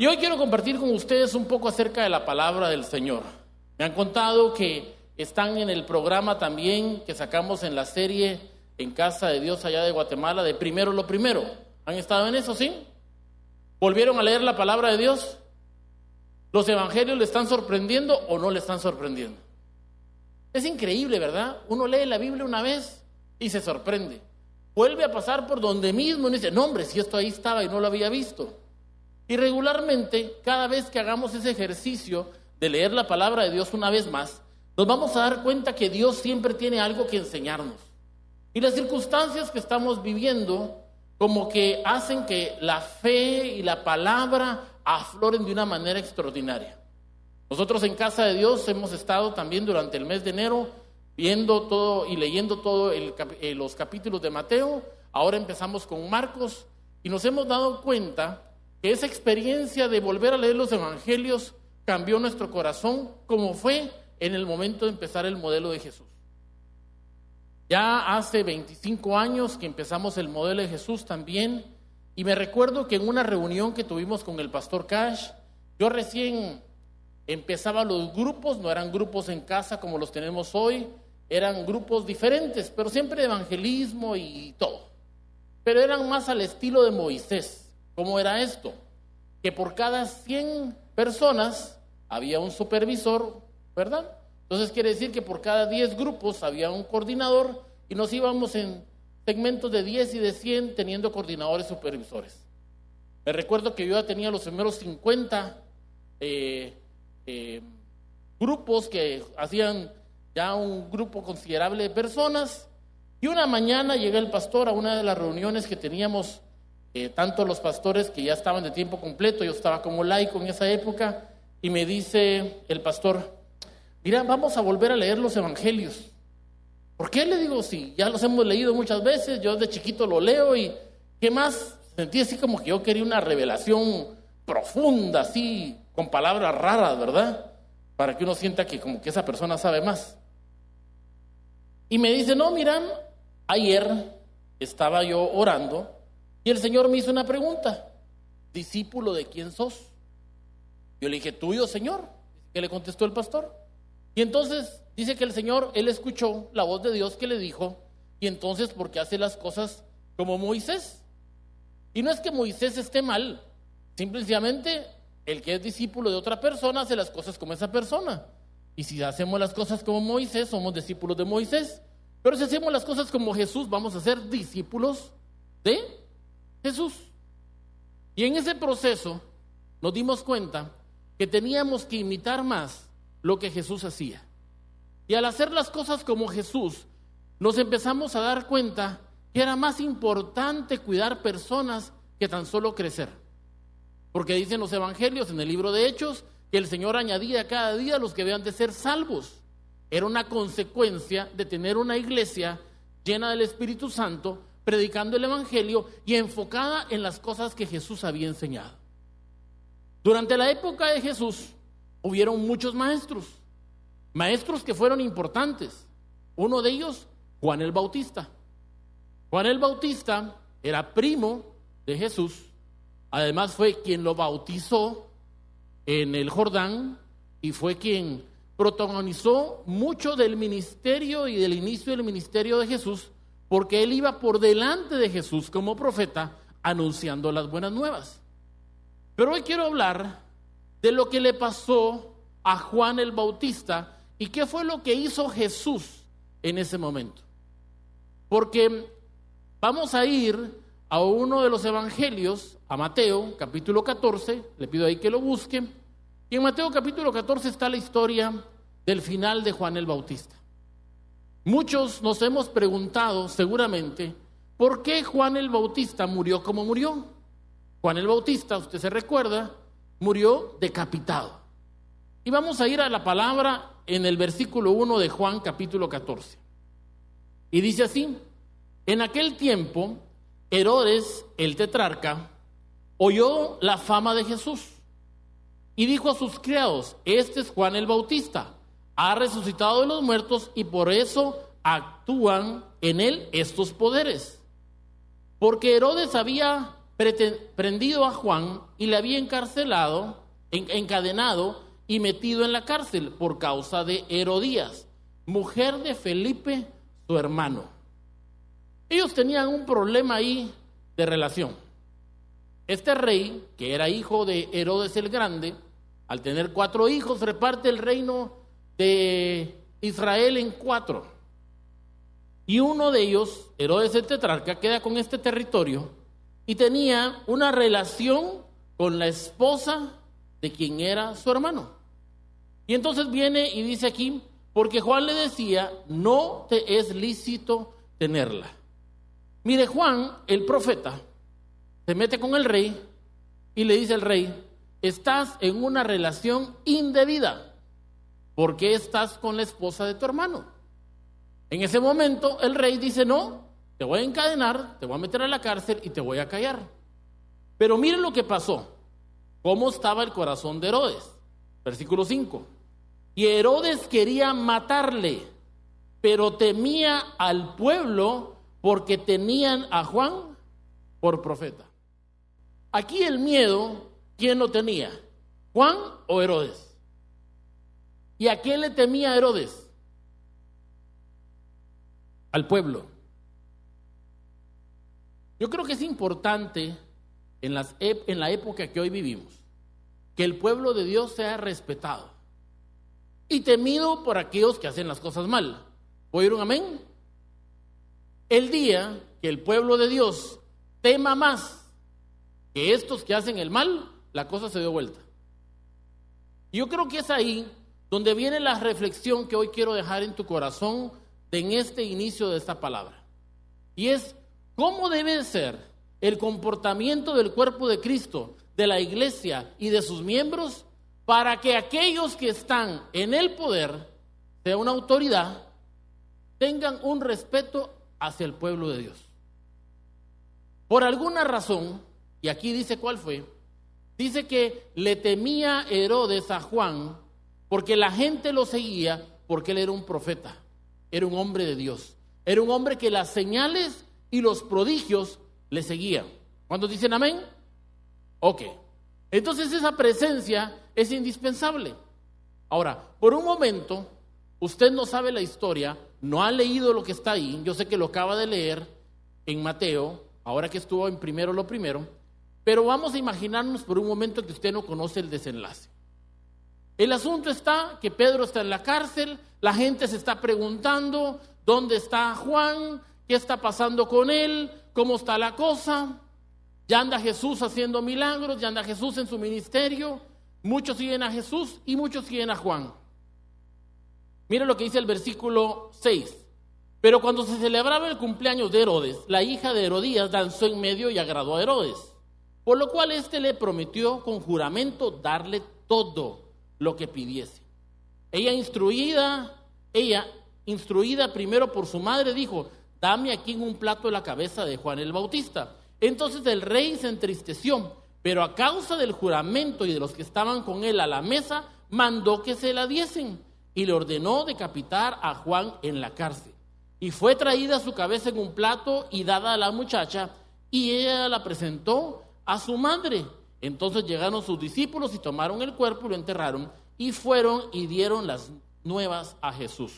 Y hoy quiero compartir con ustedes un poco acerca de la palabra del Señor. Me han contado que están en el programa también que sacamos en la serie En Casa de Dios allá de Guatemala, de Primero lo Primero. ¿Han estado en eso, sí? ¿Volvieron a leer la palabra de Dios? ¿Los evangelios le están sorprendiendo o no le están sorprendiendo? Es increíble, ¿verdad? Uno lee la Biblia una vez y se sorprende. Vuelve a pasar por donde mismo y dice, no hombre, si esto ahí estaba y no lo había visto. Y regularmente, cada vez que hagamos ese ejercicio de leer la palabra de Dios una vez más, nos vamos a dar cuenta que Dios siempre tiene algo que enseñarnos. Y las circunstancias que estamos viviendo como que hacen que la fe y la palabra afloren de una manera extraordinaria. Nosotros en Casa de Dios hemos estado también durante el mes de enero viendo todo y leyendo todos los capítulos de Mateo. Ahora empezamos con Marcos y nos hemos dado cuenta que esa experiencia de volver a leer los evangelios cambió nuestro corazón, como fue en el momento de empezar el modelo de Jesús. Ya hace 25 años que empezamos el modelo de Jesús también, y me recuerdo que en una reunión que tuvimos con el pastor Cash, yo recién empezaba los grupos, no eran grupos en casa como los tenemos hoy, eran grupos diferentes, pero siempre de evangelismo y todo. Pero eran más al estilo de Moisés. ¿Cómo era esto? Que por cada 100 personas había un supervisor, ¿verdad? Entonces quiere decir que por cada 10 grupos había un coordinador y nos íbamos en segmentos de 10 y de 100 teniendo coordinadores supervisores. Me recuerdo que yo ya tenía los primeros 50 grupos que hacían ya un grupo considerable de personas, y una mañana llega el pastor a una de las reuniones que teníamos, tanto los pastores que ya estaban de tiempo completo, yo estaba como laico en esa época, y me dice el pastor, mira, vamos a volver a leer los evangelios. ¿Por qué? Le digo, sí, ya los hemos leído muchas veces, yo desde chiquito lo leo, y ¿qué más? Sentí así como que yo quería una revelación profunda, así, con palabras raras, ¿verdad? Para que uno sienta que como que esa persona sabe más. Y me dice, no, miran, ayer estaba yo orando y el Señor me hizo una pregunta, ¿discípulo de quién sos? Yo le dije, tuyo, Señor. ¿Qué le contestó el pastor? Y entonces dice que el Señor, él escuchó la voz de Dios que le dijo, y entonces, ¿por qué hace las cosas como Moisés? Y no es que Moisés esté mal, simplemente el que es discípulo de otra persona hace las cosas como esa persona. Y si hacemos las cosas como Moisés, somos discípulos de Moisés. Pero si hacemos las cosas como Jesús, vamos a ser discípulos de Jesús. Y en ese proceso nos dimos cuenta que teníamos que imitar más lo que Jesús hacía. Y al hacer las cosas como Jesús, nos empezamos a dar cuenta que era más importante cuidar personas que tan solo crecer. Porque dicen los evangelios en el libro de Hechos que el Señor añadía cada día a los que habían de ser salvos. Era una consecuencia de tener una iglesia llena del Espíritu Santo, predicando el evangelio y enfocada en las cosas que Jesús había enseñado. Durante la época de Jesús hubieron muchos maestros que fueron importantes. Uno de ellos, Juan el Bautista. Juan el Bautista era primo de Jesús. Además fue quien lo bautizó en el Jordán y fue quien protagonizó mucho del ministerio y del inicio del ministerio de Jesús, porque él iba por delante de Jesús como profeta anunciando las buenas nuevas. Pero hoy quiero hablar de lo que le pasó a Juan el Bautista y qué fue lo que hizo Jesús en ese momento. Porque vamos a ir a uno de los evangelios, a Mateo, capítulo 14, le pido ahí que lo busquen, y en Mateo capítulo 14 está la historia del final de Juan el Bautista. Muchos nos hemos preguntado seguramente, ¿por qué Juan el Bautista murió como murió? Juan el Bautista, usted se recuerda, murió decapitado. Y vamos a ir a la palabra en el versículo 1 de Juan capítulo 14. Y dice así, en aquel tiempo, Herodes, el tetrarca, oyó la fama de Jesús y dijo a sus criados, este es Juan el Bautista, ha resucitado de los muertos y por eso actúan en él estos poderes. Porque Herodes había prendido a Juan y le había encadenado y metido en la cárcel por causa de Herodías, mujer de Felipe, su hermano. Ellos tenían un problema ahí de relación. Este rey, que era hijo de Herodes el Grande, al tener 4 hijos, reparte el reino de Israel en 4. Y uno de ellos, Herodes el Tetrarca, queda con este territorio y tenía una relación con la esposa de quien era su hermano. Y entonces viene y dice aquí, porque Juan le decía, no te es lícito tenerla. Mire, Juan, el profeta, se mete con el rey y le dice al rey, estás en una relación indebida, ¿por qué estás con la esposa de tu hermano? En ese momento el rey dice, no, te voy a encadenar, te voy a meter a la cárcel y te voy a callar. Pero miren lo que pasó, cómo estaba el corazón de Herodes. Versículo 5. Y Herodes quería matarle, pero temía al pueblo porque tenían a Juan por profeta. Aquí el miedo, ¿quién lo tenía? ¿Juan o Herodes? ¿Y a qué le temía Herodes? Al pueblo. Yo creo que es importante en la época que hoy vivimos, que el pueblo de Dios sea respetado y temido por aquellos que hacen las cosas mal. ¿Oyeron amén? El día que el pueblo de Dios tema más que estos que hacen el mal, la cosa se dio vuelta. Yo creo que es ahí donde viene la reflexión que hoy quiero dejar en tu corazón en este inicio de esta palabra. Y es, ¿cómo debe ser el comportamiento del cuerpo de Cristo, de la iglesia y de sus miembros, para que aquellos que están en el poder, sea una autoridad, tengan un respeto hacia el pueblo de Dios? Por alguna razón, y aquí dice cuál fue, dice que le temía Herodes a Juan porque la gente lo seguía porque él era un profeta, era un hombre de Dios, era un hombre que las señales y los prodigios le seguían. ¿Cuántos dicen amén? Ok, entonces esa presencia es indispensable. Ahora, por un momento, usted no sabe la historia, no ha leído lo que está ahí, yo sé que lo acaba de leer en Mateo, ahora que estuvo en primero lo primero, pero vamos a imaginarnos por un momento que usted no conoce el desenlace. El asunto está que Pedro está en la cárcel, la gente se está preguntando, ¿dónde está Juan? ¿Qué está pasando con él? ¿Cómo está la cosa? Ya anda Jesús haciendo milagros, ya anda Jesús en su ministerio, muchos siguen a Jesús y muchos siguen a Juan. Mira lo que dice el versículo 6. Pero cuando se celebraba el cumpleaños de Herodes, la hija de Herodías danzó en medio y agradó a Herodes, por lo cual éste le prometió con juramento darle todo lo que pidiese. Ella instruida primero por su madre, dijo, dame aquí en un plato la cabeza de Juan el Bautista. Entonces el rey se entristeció, pero a causa del juramento y de los que estaban con él a la mesa, mandó que se la diesen y le ordenó decapitar a Juan en la cárcel. Y fue traída su cabeza en un plato y dada a la muchacha, y ella la presentó a su madre. Entonces llegaron sus discípulos y tomaron el cuerpo y lo enterraron, y fueron y dieron las nuevas a Jesús.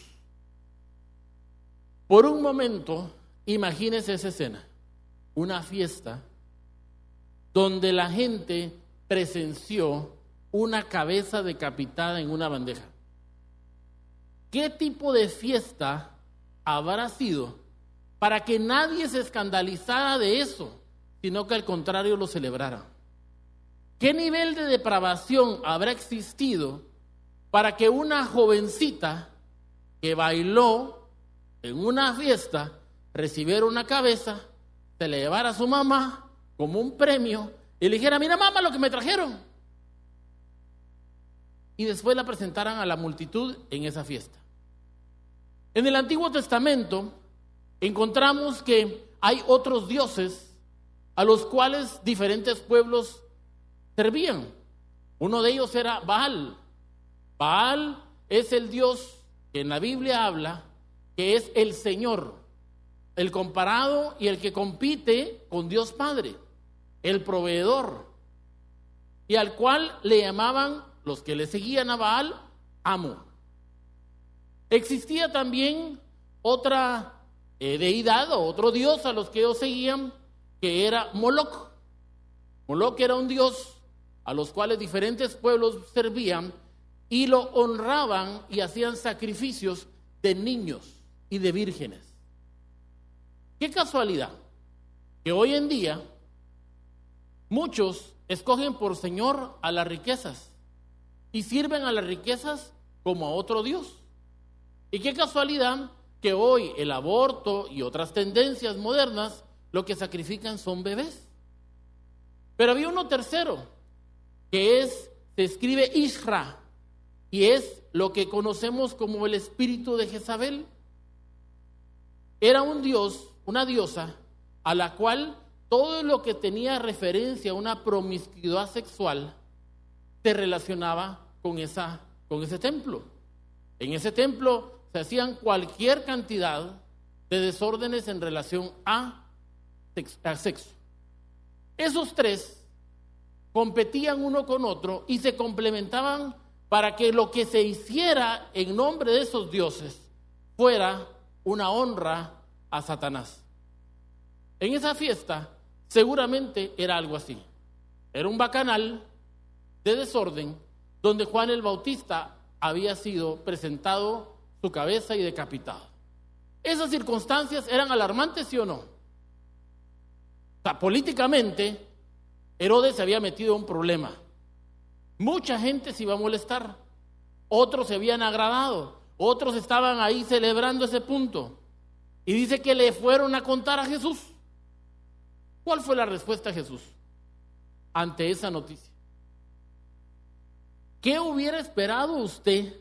Por un momento, imagínese esa escena, una fiesta donde la gente presenció una cabeza decapitada en una bandeja. ¿Qué tipo de fiesta habrá sido para que nadie se escandalizara de eso, sino que al contrario lo celebrara? ¿Qué nivel de depravación habrá existido para que una jovencita que bailó en una fiesta recibiera una cabeza, se le llevara a su mamá como un premio y le dijera, mira mamá lo que me trajeron? Y después la presentaran a la multitud en esa fiesta. En el Antiguo Testamento encontramos que hay otros dioses a los cuales diferentes pueblos servían. Uno de ellos era Baal. Baal es el dios que en la Biblia habla que es el Señor, el comparado y el que compite con Dios Padre. el proveedor, y al cual le llamaban los que le seguían a Baal, amo. Existía también otra deidad o otro dios a los que ellos seguían, que era Moloc. Moloc era un dios a los cuales diferentes pueblos servían y lo honraban y hacían sacrificios de niños y de vírgenes. Qué casualidad que hoy en día muchos escogen por señor a las riquezas y sirven a las riquezas como a otro dios. Y qué casualidad que hoy el aborto y otras tendencias modernas lo que sacrifican son bebés. Pero había uno tercero, que se escribe Ishra, y es lo que conocemos como el espíritu de Jezabel. Era un dios, una diosa, a la cual todo lo que tenía referencia a una promiscuidad sexual se relacionaba con ese templo. En ese templo se hacían cualquier cantidad de desórdenes en relación a sexo. Esos tres competían uno con otro y se complementaban para que lo que se hiciera en nombre de esos dioses fuera una honra a Satanás. En esa fiesta seguramente era algo así. Era un bacanal de desorden donde Juan el Bautista había sido presentado su cabeza y decapitado. ¿Esas circunstancias eran alarmantes, sí o no? O sea, políticamente, Herodes se había metido en un problema. Mucha gente se iba a molestar. Otros se habían agradado. Otros estaban ahí celebrando ese punto. Y dice que le fueron a contar a Jesús. ¿Cuál fue la respuesta de Jesús ante esa noticia? ¿Qué hubiera esperado usted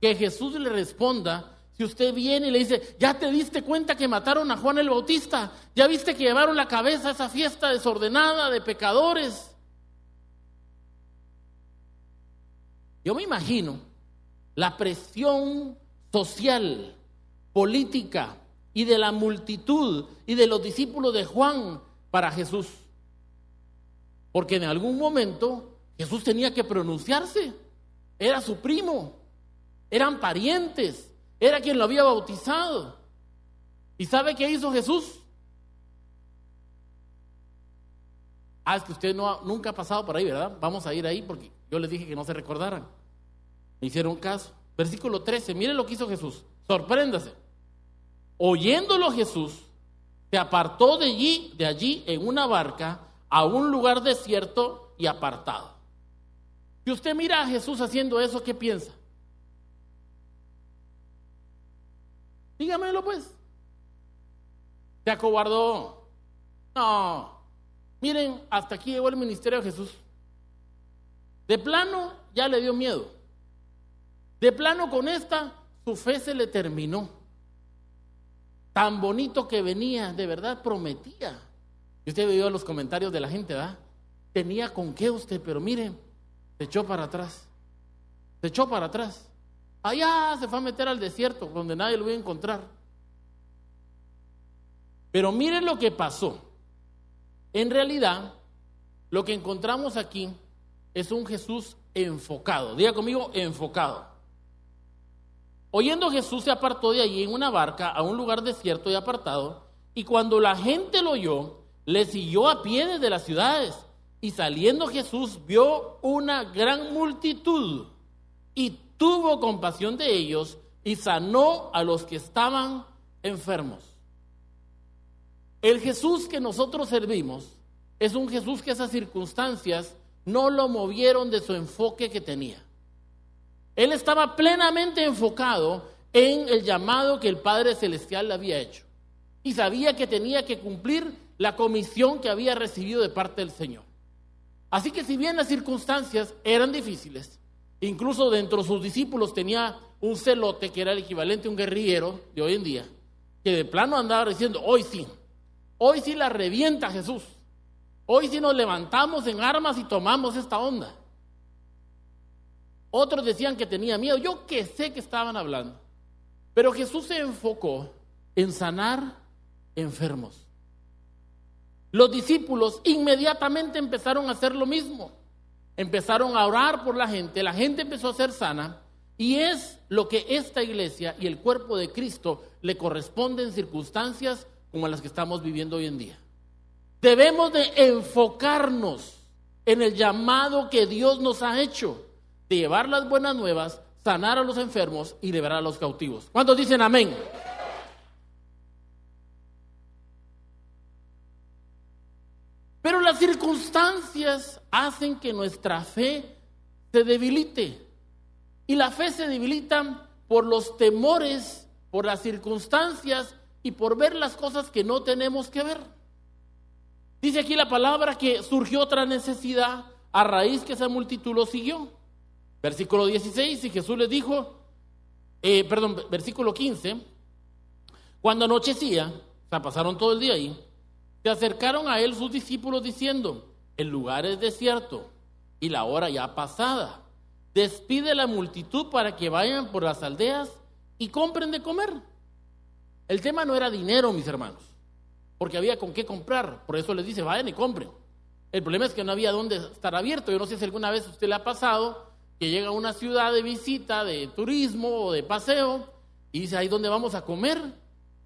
que Jesús le responda si usted viene y le dice, ya te diste cuenta que mataron a Juan el Bautista? ¿Ya viste que llevaron la cabeza a esa fiesta desordenada de pecadores? Yo me imagino la presión social, política y de la multitud y de los discípulos de Juan para Jesús. Porque en algún momento Jesús tenía que pronunciarse. Era su primo, eran parientes, era quien lo había bautizado. ¿Y sabe qué hizo Jesús? Es que usted nunca ha pasado por ahí, ¿verdad? Vamos a ir ahí porque yo les dije que no se recordaran. Me hicieron caso. Versículo 13, mire lo que hizo Jesús. Sorpréndase. Oyéndolo Jesús, se apartó de allí en una barca a un lugar desierto y apartado. Si usted mira a Jesús haciendo eso, ¿qué piensa? Dígamelo pues. ¿Se acobardó? No. Miren, hasta aquí llegó el ministerio de Jesús. De plano, ya le dio miedo. De plano, con su fe se le terminó. Tan bonito que venía, de verdad prometía. Y usted vio los comentarios de la gente, ¿verdad? Tenía con qué usted, pero miren, se echó para atrás. Se echó para atrás. Allá se fue a meter al desierto, donde nadie lo iba a encontrar. Pero miren lo que pasó. En realidad, lo que encontramos aquí es un Jesús enfocado. Diga conmigo, enfocado. Oyendo Jesús se apartó de allí en una barca a un lugar desierto y apartado, y cuando la gente lo oyó, le siguió a pie desde las ciudades. Y saliendo Jesús vio una gran multitud y tuvo compasión de ellos y sanó a los que estaban enfermos. El Jesús que nosotros servimos es un Jesús que esas circunstancias no lo movieron de su enfoque que tenía. Él estaba plenamente enfocado en el llamado que el Padre Celestial le había hecho y sabía que tenía que cumplir la comisión que había recibido de parte del Señor. Así que si bien las circunstancias eran difíciles, incluso dentro de sus discípulos tenía un celote que era el equivalente a un guerrillero de hoy en día, que de plano andaba diciendo, hoy sí la revienta Jesús, hoy sí nos levantamos en armas y tomamos esta onda. Otros decían que tenía miedo, yo que sé que estaban hablando, pero Jesús se enfocó en sanar enfermos. Los discípulos inmediatamente empezaron a hacer lo mismo. Empezaron a orar por la gente empezó a ser sana, y es lo que esta iglesia y el cuerpo de Cristo le corresponde en circunstancias como las que estamos viviendo hoy en día. Debemos de enfocarnos en el llamado que Dios nos ha hecho, de llevar las buenas nuevas, sanar a los enfermos y liberar a los cautivos. ¿Cuántos dicen amén? Pero las circunstancias hacen que nuestra fe se debilite. Y la fe se debilita por los temores, por las circunstancias y por ver las cosas que no tenemos que ver. Dice aquí la palabra que surgió otra necesidad a raíz que esa multitud lo siguió. Versículo 16, y Jesús les dijo, versículo 15, cuando anochecía, o sea, pasaron todo el día ahí, se acercaron a él sus discípulos diciendo, el lugar es desierto y la hora ya pasada. Despide la multitud para que vayan por las aldeas y compren de comer. El tema no era dinero, mis hermanos, porque había con qué comprar. Por eso les dice, vayan y compren. El problema es que no había dónde estar abierto. Yo no sé si alguna vez a usted le ha pasado que llega a una ciudad de visita, de turismo o de paseo, y dice, ahí donde vamos a comer,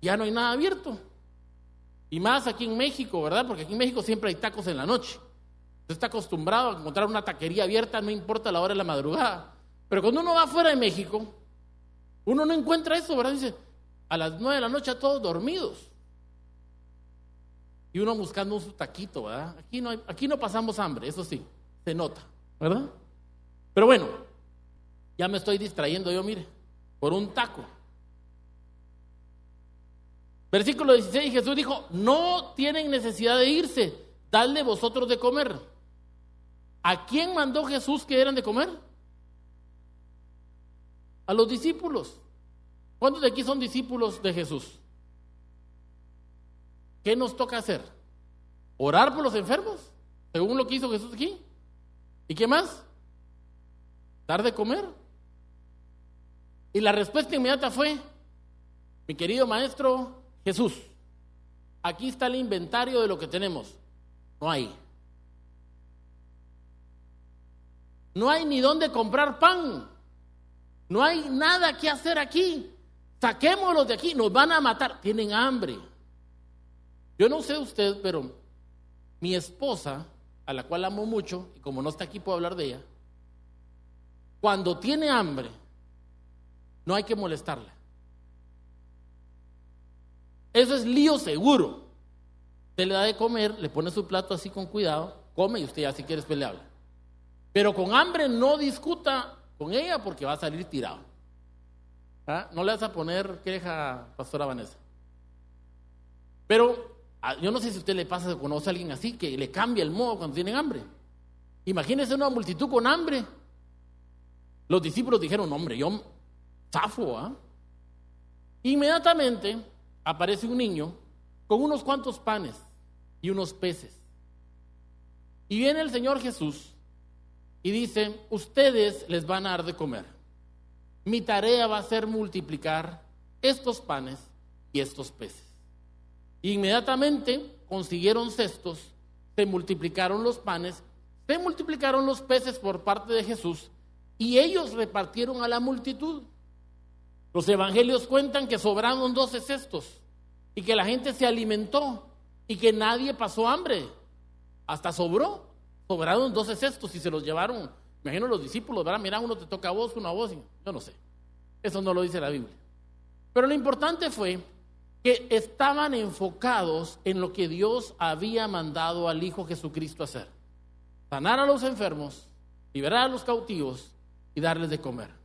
ya no hay nada abierto. Y más aquí en México, ¿verdad? Porque aquí en México siempre hay tacos en la noche. Usted está acostumbrado a encontrar una taquería abierta, no importa la hora de la madrugada. Pero cuando uno va fuera de México, uno no encuentra eso, ¿verdad? Dice, a las 9 de la noche todos dormidos. Y uno buscando su taquito, ¿verdad? Aquí no pasamos hambre, eso sí, se nota, ¿verdad? Pero bueno, ya me estoy distrayendo yo, mire, por un taco. Versículo 16, Jesús dijo, no tienen necesidad de irse, dadle vosotros de comer. ¿A quién mandó Jesús que eran de comer? A los discípulos. ¿Cuántos de aquí son discípulos de Jesús? ¿Qué nos toca hacer? ¿Orar por los enfermos? Según lo que hizo Jesús aquí. ¿Y qué más? ¿Dar de comer? Y la respuesta inmediata fue, mi querido maestro Jesús, aquí está el inventario de lo que tenemos. No hay. No hay ni dónde comprar pan. No hay nada que hacer aquí. Saquémoslos de aquí, nos van a matar. Tienen hambre. Yo no sé usted, pero mi esposa, a la cual amo mucho, y como no está aquí puedo hablar de ella, cuando tiene hambre, no hay que molestarla. Eso es lío seguro. Usted le da de comer, le pone su plato así con cuidado, come y usted ya si quiere después le habla. Pero con hambre no discuta con ella porque va a salir tirado. ¿Ah? No le vas a poner queja, pastora Vanessa. Pero yo no sé si a usted le pasa o conoce a alguien así que le cambia el modo cuando tienen hambre. Imagínese una multitud con hambre. Los discípulos dijeron, hombre, yo zafo, ¿ah? Inmediatamente aparece un niño con unos cuantos panes y unos peces. Y viene el Señor Jesús y dice, ustedes les van a dar de comer. Mi tarea va a ser multiplicar estos panes y estos peces. Inmediatamente consiguieron cestos, se multiplicaron los panes, se multiplicaron los peces por parte de Jesús y ellos repartieron a la multitud. Los evangelios cuentan que sobraron 12 cestos y que la gente se alimentó y que nadie pasó hambre. Hasta sobraron 12 cestos y se los llevaron. Imagino los discípulos, ¿verdad? Mira, uno te toca a vos, uno a vos. Yo no sé. Eso no lo dice la Biblia. Pero lo importante fue que estaban enfocados en lo que Dios había mandado al Hijo Jesucristo hacer. Sanar a los enfermos, liberar a los cautivos y darles de comer.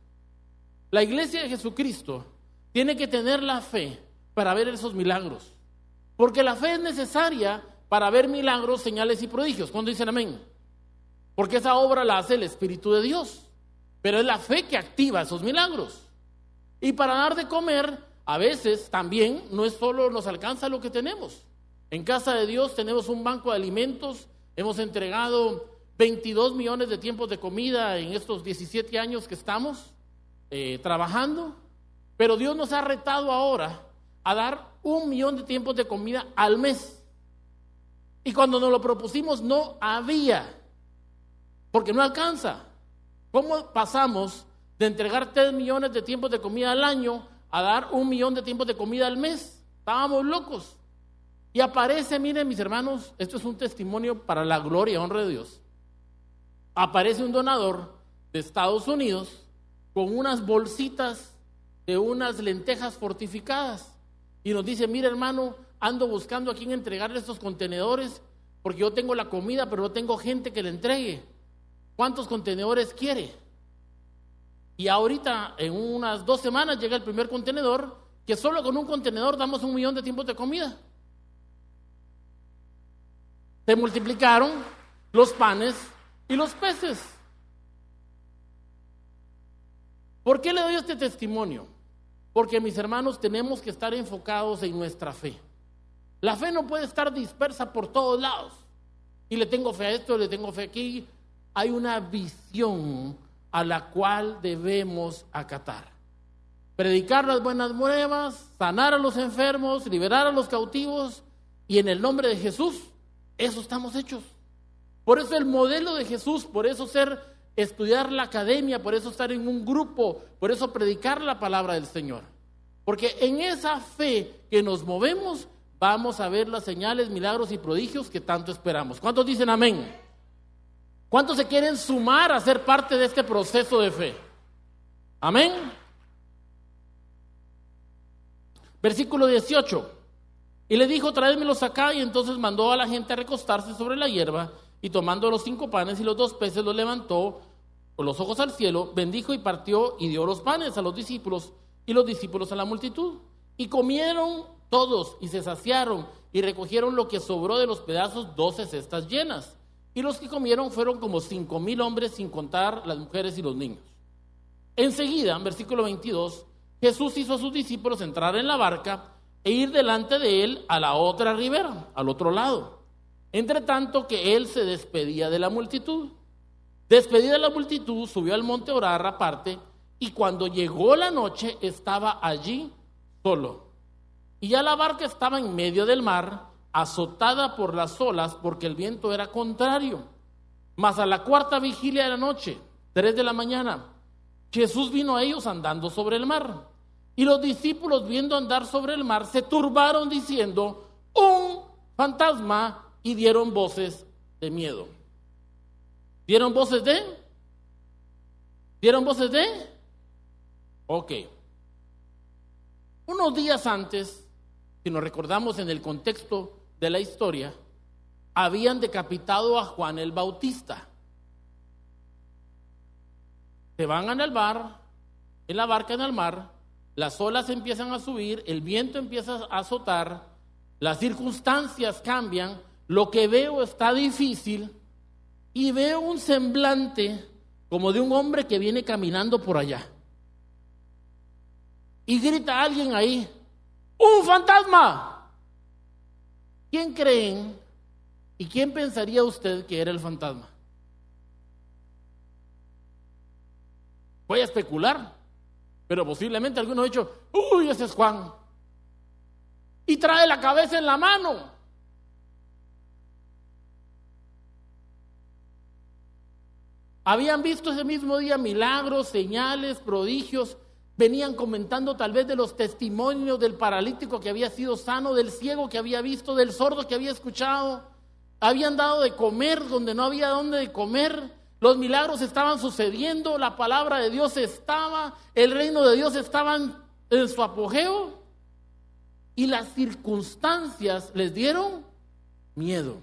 La iglesia de Jesucristo tiene que tener la fe para ver esos milagros. Porque la fe es necesaria para ver milagros, señales y prodigios. ¿Cuándo dicen amén? Porque esa obra la hace el Espíritu de Dios. Pero es la fe que activa esos milagros. Y para dar de comer, a veces también no es solo nos alcanza lo que tenemos. En Casa de Dios tenemos un banco de alimentos. Hemos entregado 22 millones de tiempos de comida en estos 17 años que estamos trabajando. Pero Dios nos ha retado ahora a dar 1 millón de tiempos de comida al mes. Y cuando nos lo propusimos no había, porque no alcanza. ¿Cómo pasamos de entregar 3 millones de tiempos de comida al año a dar 1 millón de tiempos de comida al mes? Estábamos locos. Y aparece, miren mis hermanos, esto es un testimonio para la gloria y honra de Dios. Aparece un donador de Estados Unidos con unas bolsitas de unas lentejas fortificadas y nos dice: mire hermano, ando buscando a quién entregarle estos contenedores porque yo tengo la comida pero no tengo gente que le entregue. ¿Cuántos contenedores quiere? Y ahorita en unas 2 semanas llega el primer contenedor, que solo con un contenedor damos 1 millón de tiempos de comida. Se multiplicaron los panes y los peces. ¿Por qué le doy este testimonio? Porque mis hermanos tenemos que estar enfocados en nuestra fe. La fe no puede estar dispersa por todos lados. Y le tengo fe a esto, le tengo fe aquí. Hay una visión a la cual debemos acatar. Predicar las buenas nuevas, sanar a los enfermos, liberar a los cautivos, y en el nombre de Jesús, eso estamos hechos. Por eso el modelo de Jesús, por eso estudiar la academia, por eso estar en un grupo, por eso predicar la palabra del Señor. Porque en esa fe que nos movemos, vamos a ver las señales, milagros y prodigios que tanto esperamos. ¿Cuántos dicen amén? ¿Cuántos se quieren sumar a ser parte de este proceso de fe? Amén. Versículo 18. Y le dijo: tráedmelos acá. Y entonces mandó a la gente a recostarse sobre la hierba, y tomando los 5 panes y los 2 peces, los levantó con los ojos al cielo, bendijo y partió y dio los panes a los discípulos y los discípulos a la multitud. Y comieron todos y se saciaron, y recogieron lo que sobró de los pedazos, 12 cestas llenas. Y los que comieron fueron como 5,000 hombres, sin contar las mujeres y los niños. Enseguida, en versículo 22, Jesús hizo a sus discípulos entrar en la barca e ir delante de él a la otra ribera, al otro lado. Entre tanto que él se despedía de la multitud. Despedida de la multitud, subió al monte a orar aparte, y cuando llegó la noche estaba allí solo. Y ya la barca estaba en medio del mar, azotada por las olas, porque el viento era contrario. Mas a la 4ª vigilia de la noche, 3 de la mañana, Jesús vino a ellos andando sobre el mar. Y los discípulos, viendo andar sobre el mar, se turbaron diciendo: ¡un fantasma! Y dieron voces de miedo. ¿Dieron voces de? ¿Dieron voces de? Ok. Unos días antes, si nos recordamos en el contexto de la historia, habían decapitado a Juan el Bautista. Se van en el mar, en la barca en el mar, las olas empiezan a subir, el viento empieza a azotar, las circunstancias cambian, lo que veo está difícil y veo un semblante como de un hombre que viene caminando por allá. Y grita alguien ahí: ¡un fantasma! ¿Quién creen y quién pensaría usted que era el fantasma? Voy a especular, pero posiblemente alguno ha dicho: ¡uy, ese es Juan! Y trae la cabeza en la mano. Habían visto ese mismo día milagros, señales, prodigios. Venían comentando tal vez de los testimonios del paralítico que había sido sano, del ciego que había visto, del sordo que había escuchado. Habían dado de comer donde no había dónde de comer. Los milagros estaban sucediendo, la palabra de Dios estaba, el reino de Dios estaba en su apogeo. Y las circunstancias les dieron miedo.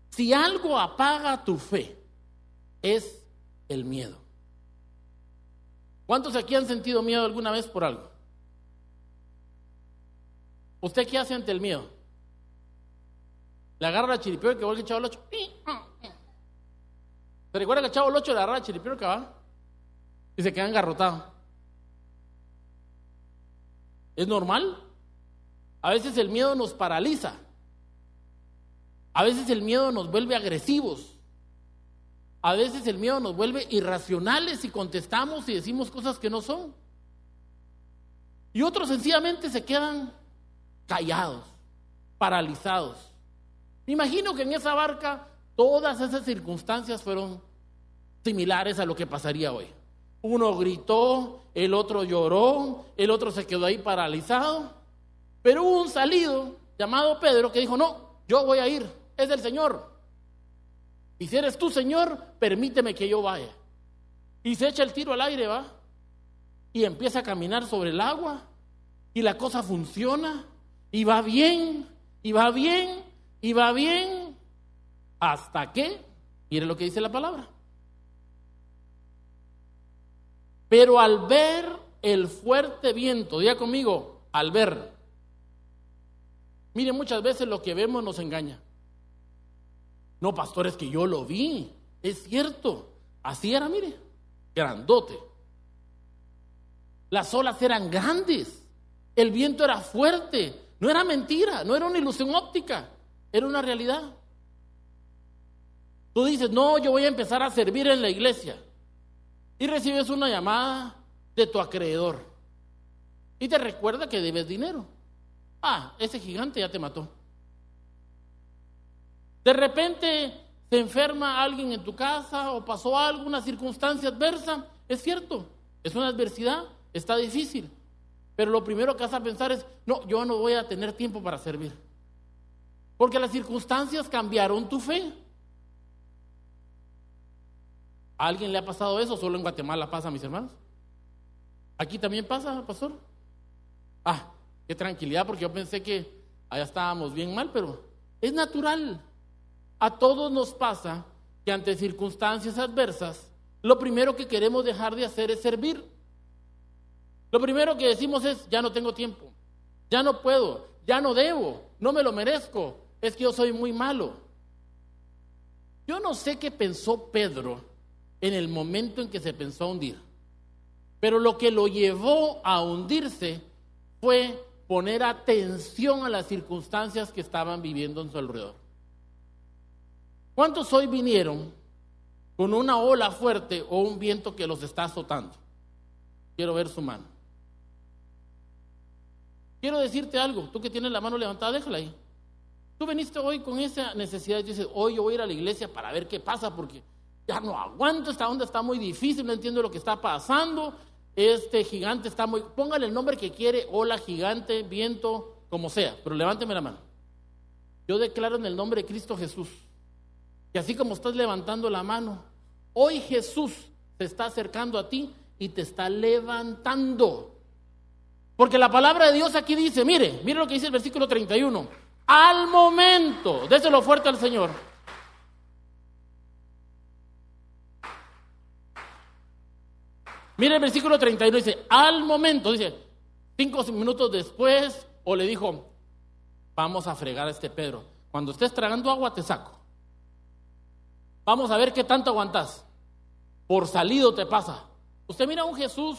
Si algo apaga tu fe, es el miedo. ¿Cuántos aquí han sentido miedo alguna vez por algo? ¿Usted qué hace ante el miedo? Le agarra la chiripeo que vuelve el Chavo el 8. ¿Se recuerda que el Chavo el 8 le agarra la chiripeo que va? Y se queda engarrotado. ¿Es normal? A veces el miedo nos paraliza. A veces el miedo nos vuelve agresivos. A veces el miedo nos vuelve irracionales y contestamos y decimos cosas que no son. Y otros sencillamente se quedan callados, paralizados. Me imagino que en esa barca todas esas circunstancias fueron similares a lo que pasaría hoy. Uno gritó, el otro lloró, el otro se quedó ahí paralizado, pero hubo un salido llamado Pedro que dijo: no, yo voy a ir, es del Señor. Y si eres tú, Señor, permíteme que yo vaya. Y se echa el tiro al aire, ¿va? Y empieza a caminar sobre el agua, y la cosa funciona, y va bien, y va bien, y va bien, hasta que, mire lo que dice la palabra. Pero al ver el fuerte viento, diga conmigo, al ver. Mire, muchas veces lo que vemos nos engaña. No, pastor, es que yo lo vi, es cierto, así era, mire, grandote. Las olas eran grandes, el viento era fuerte, no era mentira, no era una ilusión óptica, era una realidad. Tú dices: no, yo voy a empezar a servir en la iglesia. Y recibes una llamada de tu acreedor y te recuerda que debes dinero. Ah, ese gigante ya te mató. De repente se enferma alguien en tu casa o pasó algo, una circunstancia adversa. Es cierto, es una adversidad, está difícil. Pero lo primero que vas a pensar es: no, yo no voy a tener tiempo para servir. Porque las circunstancias cambiaron tu fe. ¿A alguien le ha pasado eso? ¿Solo en Guatemala pasa, mis hermanos? ¿Aquí también pasa, pastor? Ah, qué tranquilidad, porque yo pensé que allá estábamos bien mal, pero es natural. A todos nos pasa que ante circunstancias adversas, lo primero que queremos dejar de hacer es servir. Lo primero que decimos es: ya no tengo tiempo, ya no puedo, ya no debo, no me lo merezco, es que yo soy muy malo. Yo no sé qué pensó Pedro en el momento en que se pensó hundir, pero lo que lo llevó a hundirse fue poner atención a las circunstancias que estaban viviendo en su alrededor. ¿Cuántos hoy vinieron con una ola fuerte o un viento que los está azotando? Quiero ver su mano. Quiero decirte algo, tú que tienes la mano levantada, déjala ahí. Tú viniste hoy con esa necesidad y dices: hoy yo voy a ir a la iglesia para ver qué pasa, porque ya no aguanto, esta onda está muy difícil, no entiendo lo que está pasando, este gigante está muy... Póngale el nombre que quiere, ola, gigante, viento, como sea, pero levánteme la mano. Yo declaro en el nombre de Cristo Jesús que así como estás levantando la mano, hoy Jesús se está acercando a ti y te está levantando. Porque la palabra de Dios aquí dice, mire lo que dice el versículo 31, al momento, déselo fuerte al Señor. Mire el versículo 31, dice, al momento, dice, 5 minutos después, o le dijo: vamos a fregar a este Pedro, cuando estés tragando agua te saco. Vamos a ver qué tanto aguantas. Por salido te pasa. Usted mira a un Jesús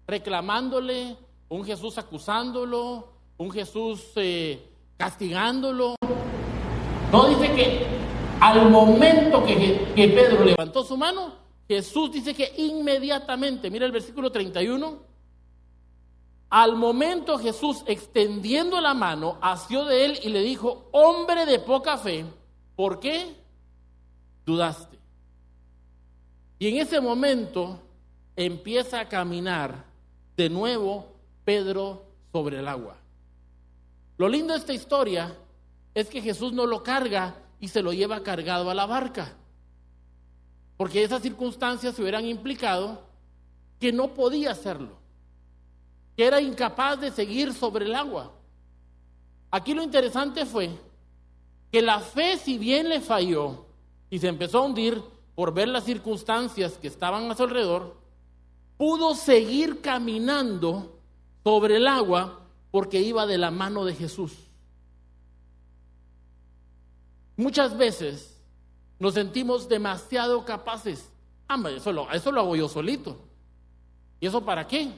reclamándole, un Jesús acusándolo, un Jesús castigándolo. No, dice que al momento que Pedro levantó su mano, Jesús dice que inmediatamente, mira el versículo 31, al momento Jesús, extendiendo la mano, asió de él y le dijo: hombre de poca fe, ¿por qué dudaste? Y en ese momento empieza a caminar de nuevo Pedro sobre el agua. Lo lindo de esta historia es que Jesús no lo carga y se lo lleva cargado a la barca, porque esas circunstancias hubieran implicado que no podía hacerlo, que era incapaz de seguir sobre el agua. Aquí lo interesante fue que la fe, si bien le falló y se empezó a hundir por ver las circunstancias que estaban a su alrededor, pudo seguir caminando sobre el agua porque iba de la mano de Jesús. Muchas veces nos sentimos demasiado capaces. Eso lo hago yo solito. ¿Y eso para qué?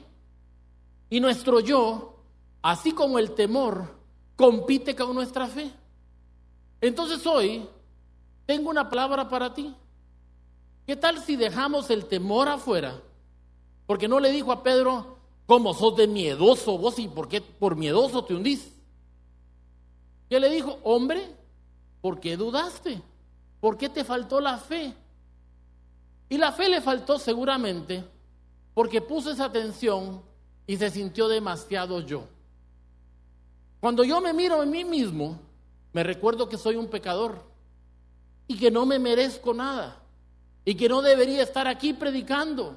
Y nuestro yo, así como el temor, compite con nuestra fe. Entonces hoy tengo una palabra para ti. ¿Qué tal si dejamos el temor afuera? Porque no le dijo a Pedro: ¿cómo sos de miedoso vos y por qué por miedoso te hundís? ¿Qué le dijo? Hombre ¿Por qué dudaste? ¿Por qué te faltó la fe? Y la fe le faltó seguramente porque puso esa atención y se sintió demasiado yo. Cuando yo me miro en mí mismo, me recuerdo que soy un pecador y que no me merezco nada y que no debería estar aquí predicando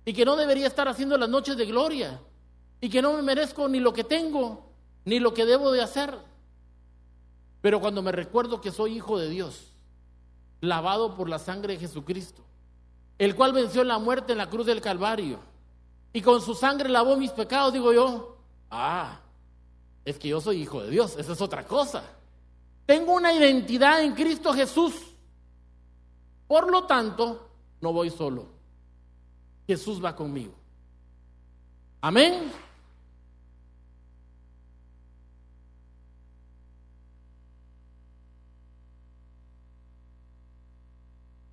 y que no debería estar haciendo las noches de gloria y que no me merezco ni lo que tengo ni lo que debo de hacer. Pero cuando me recuerdo que soy hijo de Dios, lavado por la sangre de Jesucristo, el cual venció la muerte en la cruz del Calvario y con su sangre lavó mis pecados, digo yo, es que yo soy hijo de Dios, esa es otra cosa. Tengo una identidad en Cristo Jesús. Por lo tanto, no voy solo. Jesús va conmigo. Amén.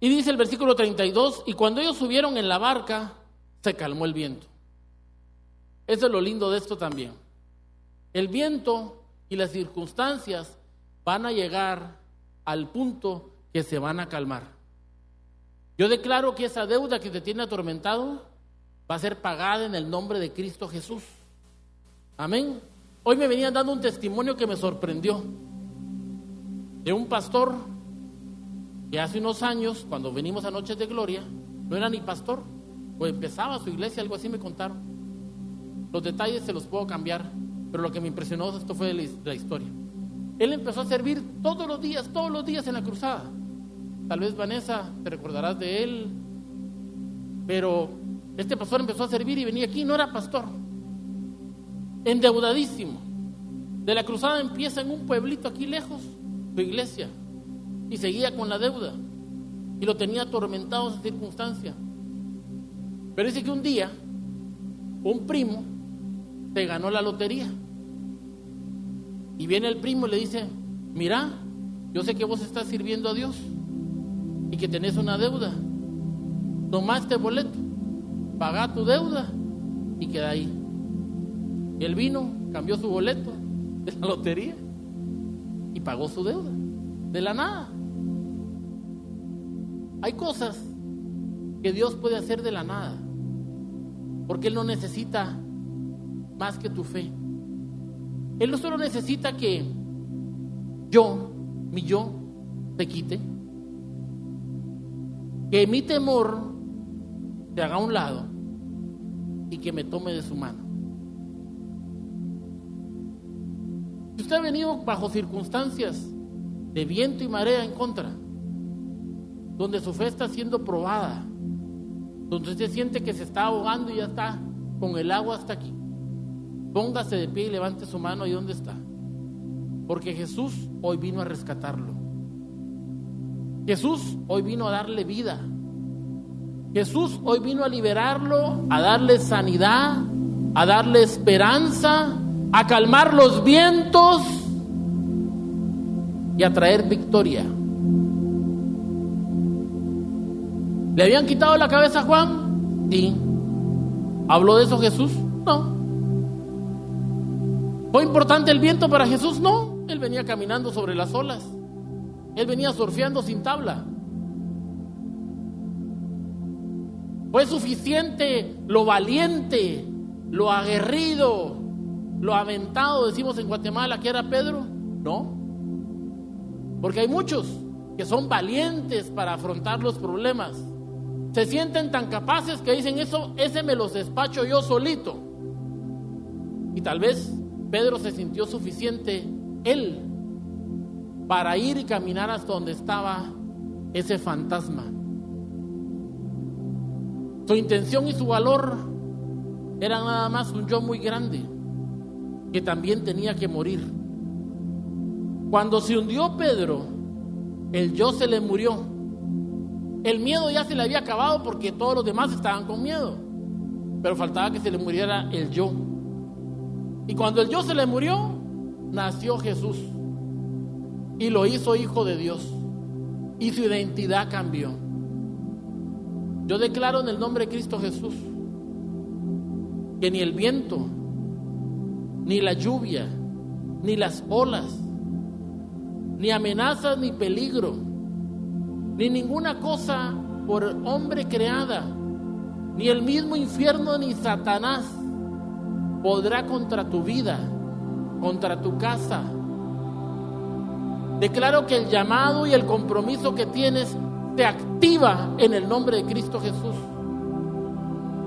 Y dice el versículo 32, y cuando ellos subieron en la barca, se calmó el viento. Eso es lo lindo de esto también. El viento y las circunstancias van a llegar al punto que se van a calmar. Yo declaro que esa deuda que te tiene atormentado va a ser pagada en el nombre de Cristo Jesús. Amén. Hoy me venían dando un testimonio que me sorprendió de un pastor que hace unos años, cuando venimos a Noches de Gloria, no era ni pastor, o empezaba su iglesia, algo así me contaron. Los detalles se los puedo cambiar, pero lo que me impresionó esto fue la historia. Él empezó a servir todos los días en la cruzada. Tal vez Vanessa, te recordarás de él, pero este pastor empezó a servir y venía aquí, no era pastor, endeudadísimo. De la cruzada empieza en un pueblito aquí lejos, su iglesia, y seguía con la deuda y lo tenía atormentado esa circunstancia. Pero dice que un día un primo se ganó la lotería y viene el primo y le dice: mira, yo sé que vos estás sirviendo a Dios y que tenés una deuda, toma este boleto, paga tu deuda y queda ahí. Y él vino, cambió su boleto de la lotería y pagó su deuda de la nada. Hay cosas que Dios puede hacer de la nada, porque Él no necesita más que tu fe. Él no solo necesita que mi yo te quite, que mi temor te haga a un lado y que me tome de su mano. Si usted ha venido bajo circunstancias de viento y marea en contra, donde su fe está siendo probada, donde usted siente que se está ahogando y ya está con el agua hasta aquí, póngase de pie y levante su mano ahí donde está, porque Jesús hoy vino a rescatarlo. Jesús hoy vino a darle vida. Jesús hoy vino a liberarlo, a darle sanidad, a darle esperanza, a calmar los vientos y a traer victoria. ¿Le habían quitado la cabeza a Juan? Sí. ¿Habló de eso Jesús? No. ¿Fue importante el viento para Jesús? No. Él venía caminando sobre las olas. Él venía surfeando sin tabla. ¿Fue suficiente lo valiente, lo aguerrido, lo aventado, decimos en Guatemala, que era Pedro? No. Porque hay muchos que son valientes para afrontar los problemas. Se sienten tan capaces que dicen: ese me los despacho yo solito. Y tal vez Pedro se sintió suficiente él para ir y caminar hasta donde estaba ese fantasma. Su intención y su valor era nada más un yo muy grande que también tenía que morir. Cuando se hundió Pedro, el yo se le murió. El miedo ya se le había acabado porque todos los demás estaban con miedo, pero faltaba que se le muriera el yo. Y cuando el yo se le murió, nació Jesús y lo hizo hijo de Dios y su identidad cambió. Yo declaro en el nombre de Cristo Jesús que ni el viento, ni la lluvia, ni las olas, ni amenazas, ni peligro, ni ninguna cosa por hombre creada, ni el mismo infierno ni Satanás podrá contra tu vida, contra tu casa. Declaro que el llamado y el compromiso que tienes se activa en el nombre de Cristo Jesús.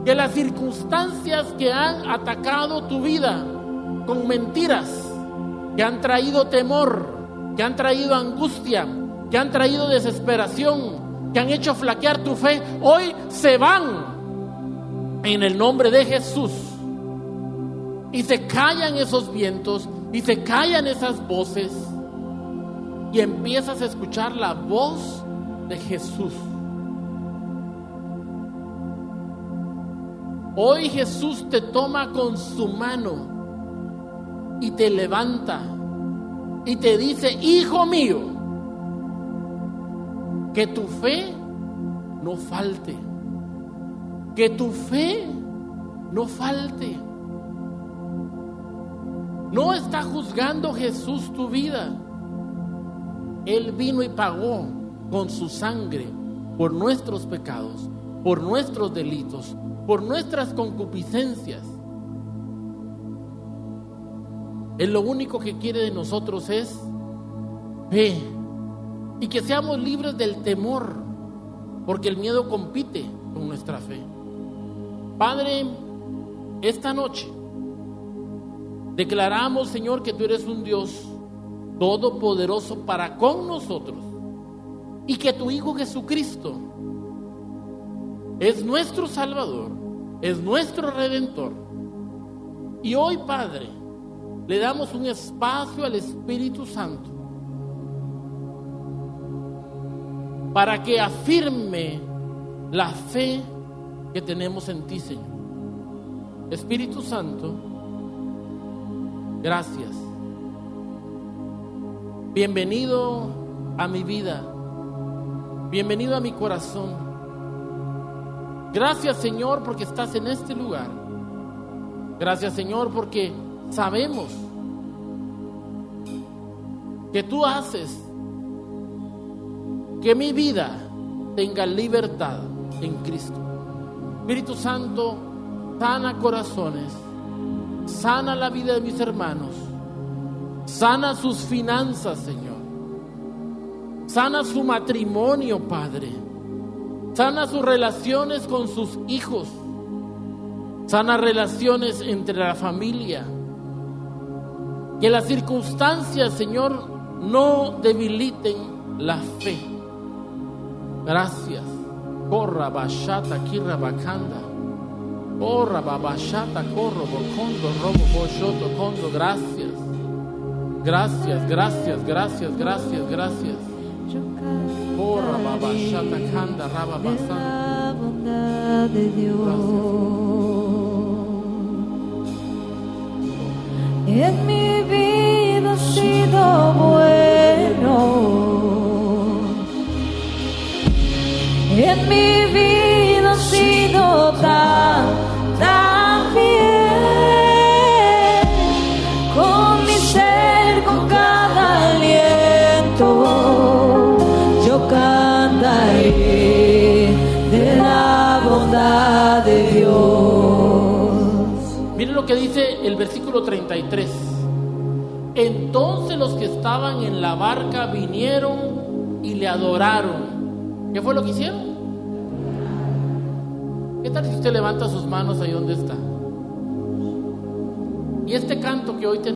Que las circunstancias que han atacado tu vida con mentiras, que han traído temor, que han traído angustia, que han traído desesperación, que han hecho flaquear tu fe, hoy se van en el nombre de Jesús. Y se callan esos vientos, y se callan esas voces, y empiezas a escuchar la voz de Jesús. Hoy Jesús te toma con su mano y te levanta y te dice: hijo mío, que tu fe no falte, que tu fe no falte. No está juzgando Jesús tu vida. Él vino y pagó con su sangre por nuestros pecados, por nuestros delitos, por nuestras concupiscencias. Él lo único que quiere de nosotros es fe, y que seamos libres del temor, porque el miedo compite con nuestra fe. Padre, esta noche declaramos, Señor, que tú eres un Dios todopoderoso para con nosotros, y que tu Hijo Jesucristo es nuestro Salvador, es nuestro Redentor. Y hoy, Padre, le damos un espacio al Espíritu Santo para que afirme la fe que tenemos en ti, Señor. Espíritu Santo, gracias. Bienvenido a mi vida, bienvenido a mi corazón. Gracias, Señor, porque estás en este lugar. Gracias, Señor, porque sabemos que tú haces que mi vida tenga libertad en Cristo. Espíritu Santo, sana corazones, sana la vida de mis hermanos, sana sus finanzas, Señor, sana su matrimonio, Padre, sana sus relaciones con sus hijos, sana relaciones entre la familia. Que las circunstancias, Señor, no debiliten la fe. Gracias. Corra bashata kirra bakanda. Corra babashata corro bocondo robo boshoto condo. Gracias. Gracias, gracias, gracias, gracias, gracias. Corra babashata kanda raba basanda. La bondad de Dios en mi vida ha sido bueno, en mi vida ha sido tan bien, con mi ser, con cada aliento, yo cantaré de la bondad de Dios. Miren lo que dice el versículo 33. Entonces los que estaban en la barca vinieron y le adoraron. ¿Qué fue lo que hicieron? ¿Qué tal si usted levanta sus manos ahí donde está? Y este canto que hoy tenemos